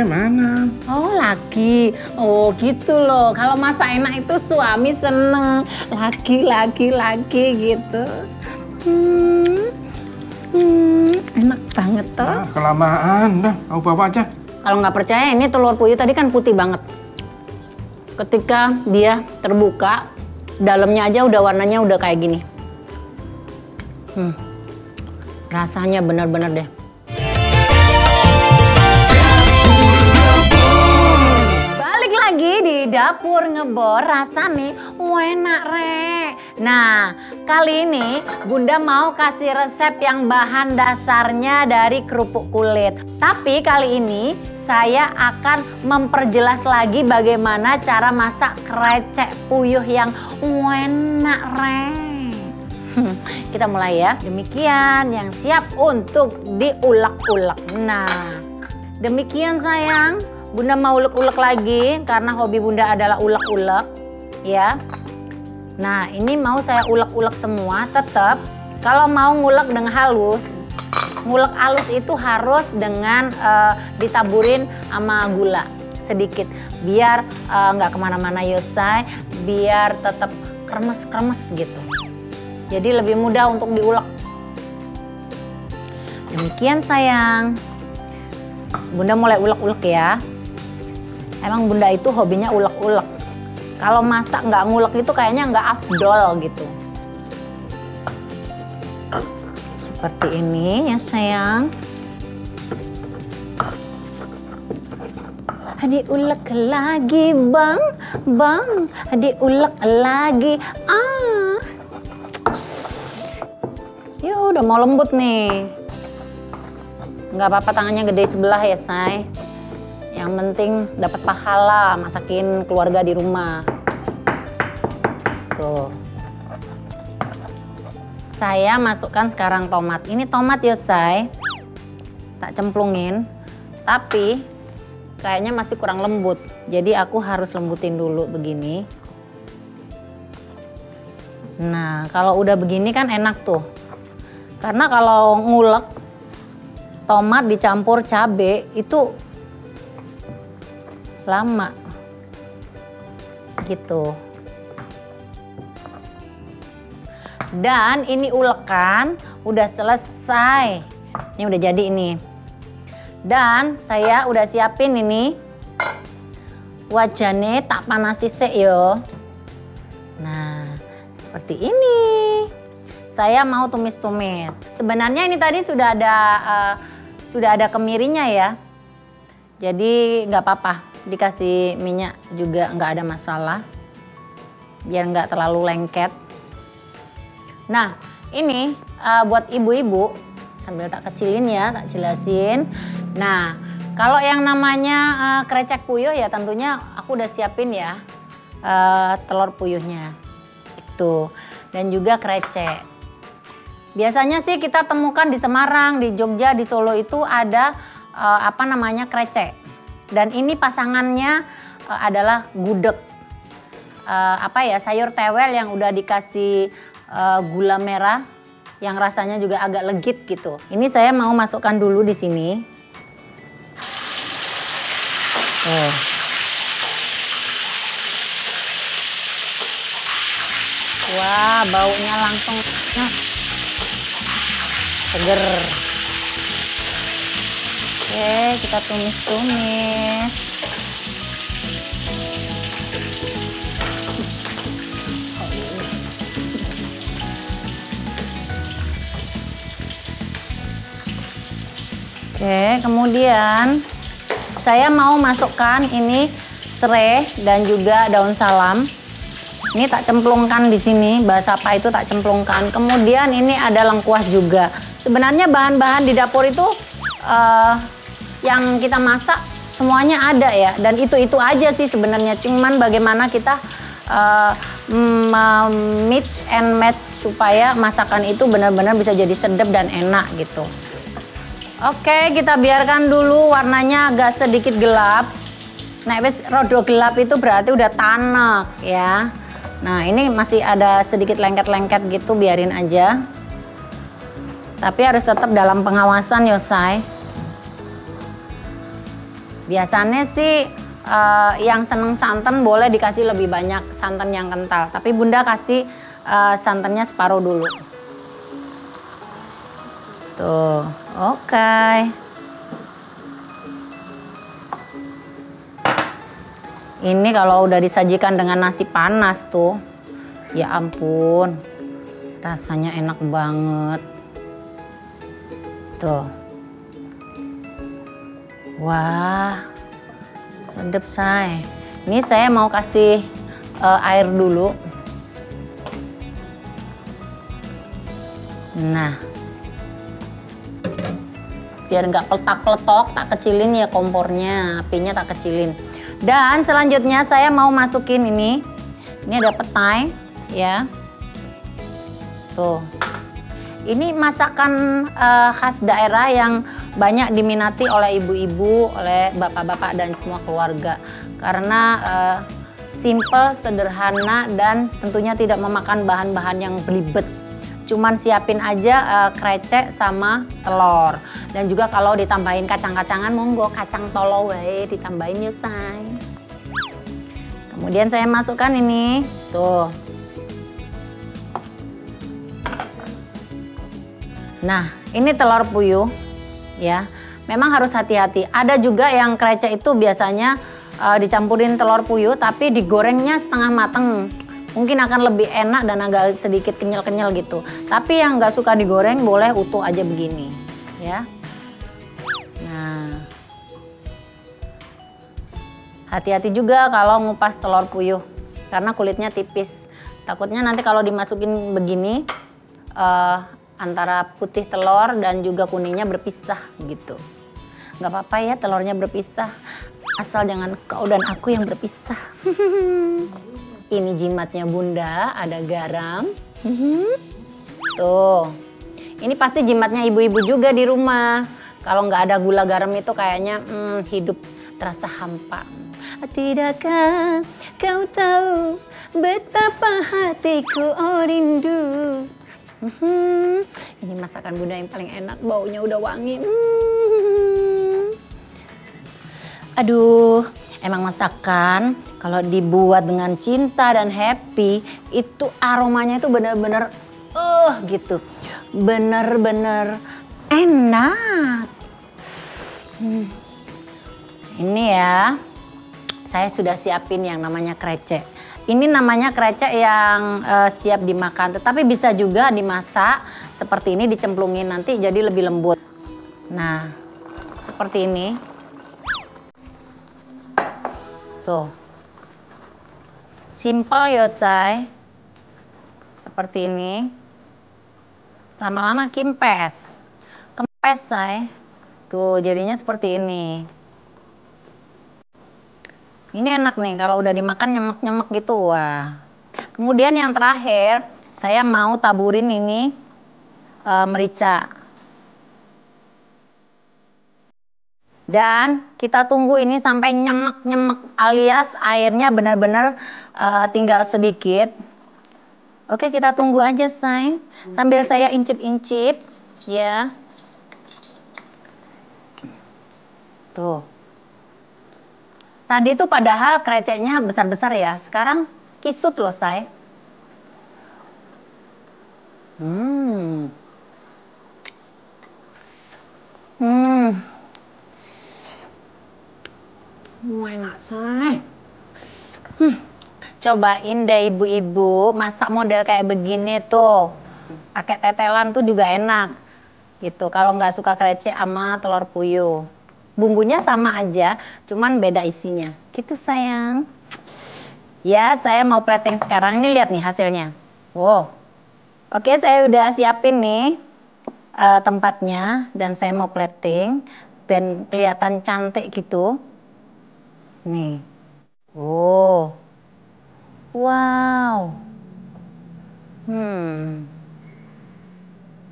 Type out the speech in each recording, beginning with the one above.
Mana? Oh, lagi. Oh, gitu loh. Kalau masak enak itu suami seneng. Lagi gitu. Enak banget toh. Nah, kelamaan. Dah, aku bawa aja. Kalau nggak percaya, ini telur puyuh tadi kan putih banget. Ketika dia terbuka, dalamnya aja udah warnanya udah kayak gini. Rasanya benar-benar deh. Balik lagi di dapur ngebor, rasanya enak rek. Nah, kali ini Bunda mau kasih resep yang bahan dasarnya dari kerupuk kulit. Tapi kali ini saya akan memperjelas lagi bagaimana cara masak krecek puyuh yang enak rek. Kita mulai ya. Demikian yang siap untuk diulek-ulek. Nah, demikian sayang. Bunda mau ulek-ulek lagi karena hobi Bunda adalah ulek-ulek ya. Nah, ini mau saya ulek-ulek semua. Tetap kalau mau ngulek dengan halus, ngulek halus itu harus dengan ditaburin sama gula sedikit biar nggak kemana-mana Yosai, biar tetap kremes-kremes gitu. Jadi lebih mudah untuk diulek. Demikian sayang. Bunda mulai ulek-ulek ya. Emang Bunda itu hobinya ulek-ulek. Kalau masak nggak ngulek itu kayaknya nggak afdol gitu. Seperti ini ya sayang. Diulek lagi bang. Diulek lagi. Yuk udah mau lembut nih. Nggak apa-apa tangannya gede sebelah ya say. Yang penting dapat pahala masakin keluarga di rumah. Tuh. Saya masukkan sekarang tomat. Ini tomat ya say. Tak cemplungin. Tapi kayaknya masih kurang lembut. Jadi aku harus lembutin dulu begini. Nah kalau udah begini kan enak tuh. Karena kalau ngulek tomat dicampur cabe itu lama gitu. Dan ini ulekan udah selesai. Ini udah jadi ini. Dan saya udah siapin ini wajannya, tak panasi sik yo. Nah, seperti ini. Saya mau tumis-tumis. Sebenarnya ini tadi sudah ada kemirinya ya. Jadi nggak apa-apa, dikasih minyak juga nggak ada masalah. Biar nggak terlalu lengket. Nah, ini buat ibu-ibu, sambil tak kecilin ya, tak jelasin. Nah, kalau yang namanya krecek puyuh ya tentunya aku udah siapin ya telur puyuhnya. Gitu. Dan juga krecek. Biasanya sih kita temukan di Semarang, di Jogja, di Solo itu ada krecek. Dan ini pasangannya adalah gudeg. Sayur tewel yang udah dikasih gula merah yang rasanya juga agak legit gitu. Ini saya mau masukkan dulu di sini. Wah, baunya langsung seger. Oke, kita tumis-tumis. Oke, kemudian saya mau masukkan ini serai dan juga daun salam. Ini tak cemplungkan di sini, bahasa apa itu tak cemplungkan. Kemudian ini ada lengkuas juga. Sebenarnya bahan-bahan di dapur itu yang kita masak semuanya ada ya. Dan itu aja sih sebenarnya. Cuman bagaimana kita mix and match supaya masakan itu benar-benar bisa jadi sedap dan enak gitu. Oke, kita biarkan dulu warnanya agak sedikit gelap. Nah, wis rodo gelap itu berarti udah tanek ya. Nah, ini masih ada sedikit lengket-lengket gitu, biarin aja. Tapi harus tetap dalam pengawasan Yosai. Biasanya sih yang seneng santan boleh dikasih lebih banyak santan yang kental. Tapi Bunda kasih santannya separuh dulu. Tuh, oke. Ini kalau udah disajikan dengan nasi panas tuh, ya ampun, rasanya enak banget. Tuh. Wah, sedap say. Ini saya mau kasih air dulu. Nah, biar nggak peletak-peletok, tak kecilin ya kompornya, apinya tak kecilin. Dan selanjutnya saya mau masukin ini. Ini ada petai, ya. Tuh. Ini masakan khas daerah yang banyak diminati oleh ibu-ibu, oleh bapak-bapak dan semua keluarga. Karena simple, sederhana, dan tentunya tidak memakan bahan-bahan yang belibet. Cuman siapin aja krecek sama telur. Dan juga kalau ditambahin kacang-kacangan, monggo kacang tolo wae ditambahin yuk say. Kemudian saya masukkan ini, tuh. Nah, ini telur puyuh, ya. Memang harus hati-hati. Ada juga yang krecek itu biasanya dicampurin telur puyuh, tapi digorengnya setengah mateng. Mungkin akan lebih enak dan agak sedikit kenyal-kenyal gitu. Tapi yang nggak suka digoreng boleh utuh aja begini, ya. Nah, hati-hati juga kalau ngupas telur puyuh, karena kulitnya tipis. Takutnya nanti kalau dimasukin begini, antara putih telur dan juga kuningnya berpisah gitu. Nggak apa-apa ya telurnya berpisah, asal jangan kau dan aku yang berpisah. Ini jimatnya Bunda, ada garam. Tuh, ini pasti jimatnya ibu-ibu juga di rumah. Kalau nggak ada gula garam itu kayaknya hidup terasa hampa. Tidakkah kau tahu betapa hatiku rindu. Ini masakan Bunda yang paling enak, baunya udah wangi. Aduh, emang masakan kalau dibuat dengan cinta dan happy, itu aromanya itu bener-bener gitu. Bener-bener enak. Ini ya, saya sudah siapin yang namanya krecek. Ini namanya krecek yang siap dimakan, tetapi bisa juga dimasak seperti ini, dicemplungin nanti jadi lebih lembut. Nah, seperti ini. Tuh. Simple ya, say. Seperti ini. Lama-lama kempes, say. Tuh, jadinya seperti ini. Ini enak nih kalau udah dimakan nyemek-nyemek gitu, wah. Kemudian yang terakhir, saya mau taburin ini merica. Dan kita tunggu ini sampai nyemek-nyemek alias airnya benar-benar tinggal sedikit. Oke, kita tunggu aja, say. Sambil saya incip-incip, ya. Tuh. Tadi tuh padahal kreceknya besar-besar ya, sekarang kisut loh, say. Enak, say. Cobain deh ibu-ibu, masak model kayak begini tuh. Pakai tetelan tuh juga enak. Gitu, kalau nggak suka krecek sama telur puyuh. Bumbunya sama aja, cuman beda isinya. Gitu sayang. Ya, saya mau plating sekarang. Ini lihat nih hasilnya. Wow. Oke, saya udah siapin nih tempatnya. Dan saya mau plating. Dan kelihatan cantik gitu. Nih. Wow. Wow.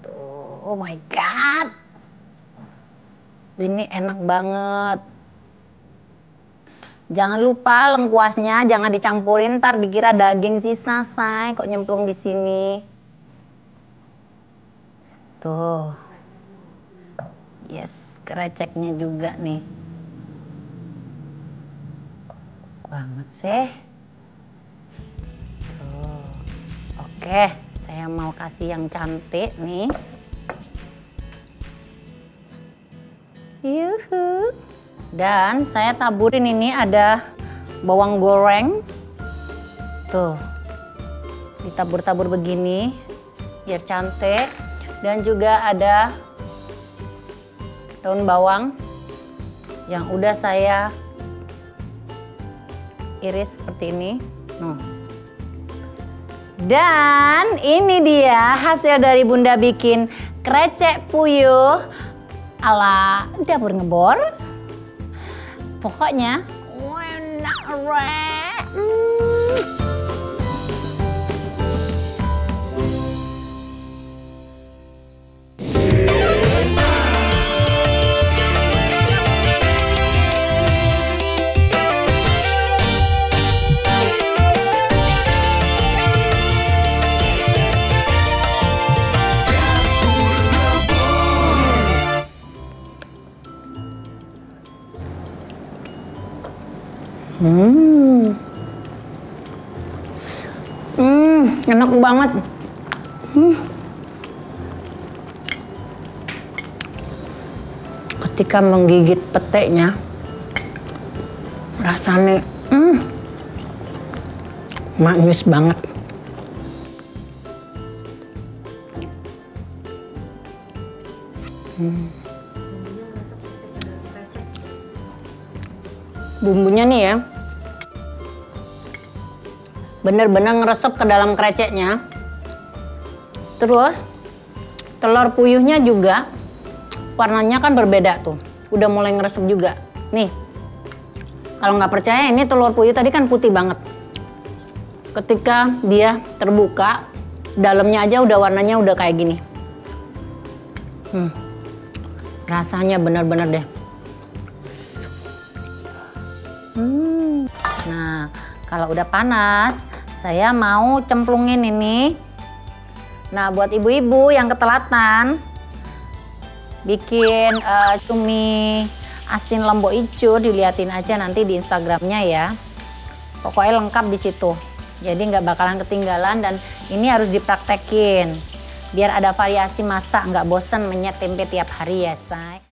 Tuh, oh my God. Ini enak banget. Jangan lupa lengkuasnya jangan dicampurin, ntar dikira daging sisa, say. Kok nyemplung di sini. Tuh. Yes, kreceknya juga nih. banget sih. Tuh. Oke, saya mau kasih yang cantik nih. Yuhu. Dan saya taburin ini ada bawang goreng. Tuh. Ditabur-tabur begini biar cantik. Dan juga ada daun bawang yang udah saya iris seperti ini. Dan ini dia hasil dari Bunda bikin krecek puyuh ala dapur ngebor. Pokoknya enak rek. Enak banget. Ketika menggigit peteknya, rasanya manis banget. Bumbunya nih ya, bener-bener ngeresep ke dalam kreceknya. Terus telur puyuhnya juga warnanya kan berbeda tuh, udah mulai ngeresep juga. Nih, kalau nggak percaya ini telur puyuh tadi kan putih banget. Ketika dia terbuka, dalamnya aja udah warnanya udah kayak gini. Rasanya bener-bener deh. Nah, kalau udah panas, saya mau cemplungin ini. Nah, buat ibu-ibu yang ketelatan, bikin cumi asin lombok ijo, diliatin aja nanti di Instagramnya ya. Pokoknya lengkap di situ. Jadi nggak bakalan ketinggalan dan ini harus dipraktekin. Biar ada variasi masak, nggak bosen menyet tempe tiap hari ya, say.